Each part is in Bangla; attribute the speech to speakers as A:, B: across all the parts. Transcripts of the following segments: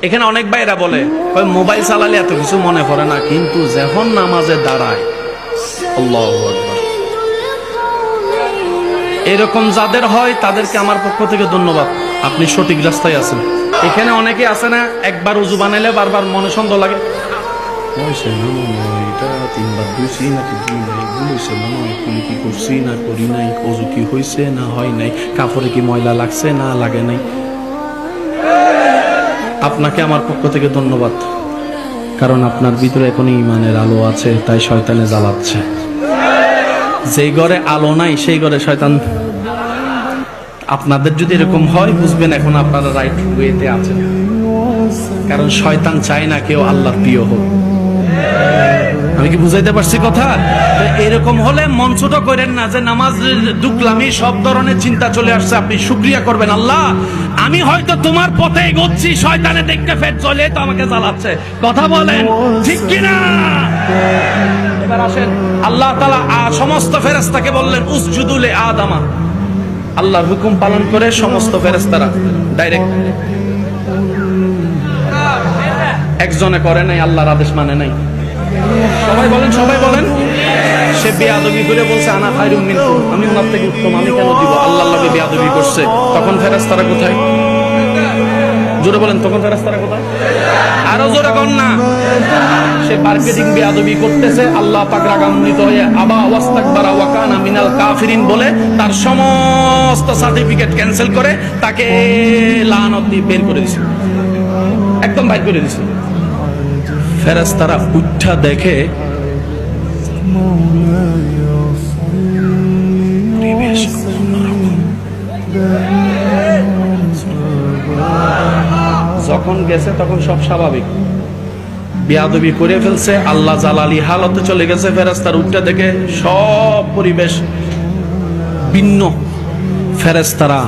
A: এখানে অনেক ভাইরা বলে মোবাইল চালালে এত কিছু মনে পড়ে না, কিন্তু যখন নামাজে দাঁড়ায় আল্লাহু আকবার, এরকম যাদের হয় তাদেরকে আমার পক্ষ থেকে ধন্যবাদ, আপনি সঠিক রাস্তায় আছেন। এখানে অনেকে আছে না, একবার উজু বানাইলে বারবার মনে সন্দেহ লাগে, এটা তিনবার ধুইছি নাকি ধুই নাই, ভুলেছে মনে হয়, কুলি কি করছি না করি নাই, অজু কি হয়েছে না হয় নাই, কাপড়ে কি ময়লা লাগছে না লাগে নাই। আপনাকে আমার পক্ষ থেকে ধন্যবাদ, কারণ আপনার ভিতরে এখনই ইমানের আলো আছে, তাই শয়তানে জ্বালাচ্ছে। যেই ঘরে আলো নাই সেই ঘরে শয়তান। আপনাদের যদি এরকম হয় বুঝবেন এখন আপনারা রাইট ওয়েতে আছেন, কারণ শয়তান চায় না কেউ আল্লাহর প্রিয় হোক। আমি কি বুঝাইতে পারছি কথা? এরকম হলে মন ছোট করেন না যে নামাজ ঢুকলামই সব ধরনের চিন্তা চলে আসছে। আপনি শুকরিয়া করবেন, আল্লাহ আমি হয়তো তোমার পথে এগোচ্ছি, শয়তানে দেখতে ফের চলে তো আমাকে জ্বালাচ্ছে। কথা বলেন ঠিক কিনা? এবার আসেন, আল্লাহ তাআলা সমস্ত ফেরেশতাকে বললেন উসজুদু লি আদামা। আল্লাহর হুকুম পালন করে সমস্ত ফেরেশতারা ডাইরেক্ট, একজনে করে নাই, আল্লাহর আদেশ মানে নাই। সবাই বলেন, সবাই বলেন। সে বেয়াদবি করে বলছে আনা খায়রুম মিনকুম, আমি ওনার থেকে উত্তম, আমি কেন দিব? আল্লাহর লগে বেয়াদবি করছে, তখন ফেরেশতারা কোথায়? জোরে বলেন, তখন ফেরেশতারা কোথায়? আরো জোরে কোন না। সে মার্কেটিং বেয়াদবি করতেছে, আল্লাহ পাক রাগান্বিত হয়ে আবা ওয়াস্তাকবারা ওয়া কানা মিনাল কাফিরিন বলে তার সমস্ত সার্টিফিকেট ক্যান্সেল করে তাকে লানত দিয়ে বের করে দিয়েছে, একদম বাইর করে দিয়েছে। ফেরেশতারা উঠা দেখে যখন গেছে তখন সব স্বাভাবিক, বেয়াদবি করে ফেলছে, আল্লাহ জালালি হালতে চলে গেছে। ফেরেশতারা উঠা দেখে সব পরিবেশ ভিন্ন। ফেরেশতারা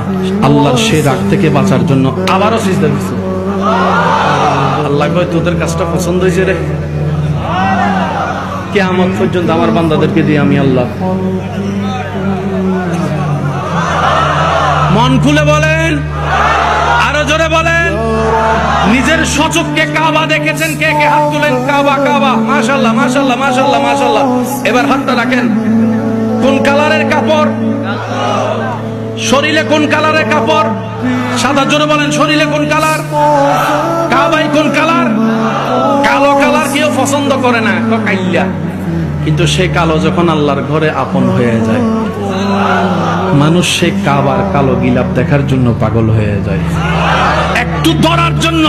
A: আল্লাহর সেই রাগ থেকে বাঁচার জন্য আবারও সিজদা দিচ্ছে। আল্লাহ কয় তোদের কাজটা পছন্দ হয়েছে রে, কিয়ামত পর্যন্ত আমার বান্দাদেরকে দিয়ে আমি আল্লাহ। মন খুলে বলেন, আরো জোরে বলেন। নিজের সচক্ষে কাবা দেখেছেন কে কে? হাত তুলেন। কাবা, কাবা, মাশাআল্লাহ মাশাআল্লাহ মাশাআল্লাহ মাশাআল্লাহ। এবার হাতটা রাখেন। কোন কালারের কাপড়? শরীরে কোন কালারের কাপড়? সাদা। জোরে বলেন, শরীরে কোন কালার? কাবাই কোন কালার? কালো কালার কেউ পছন্দ করে না, কাইল্লা। কিন্তু সে কালো যখন আল্লাহর ঘরে আপন হয়ে যায়, মানুষ সে কাবার কালো গিলাপ দেখার জন্য পাগল হয়ে যায়, একটু ধরার জন্য।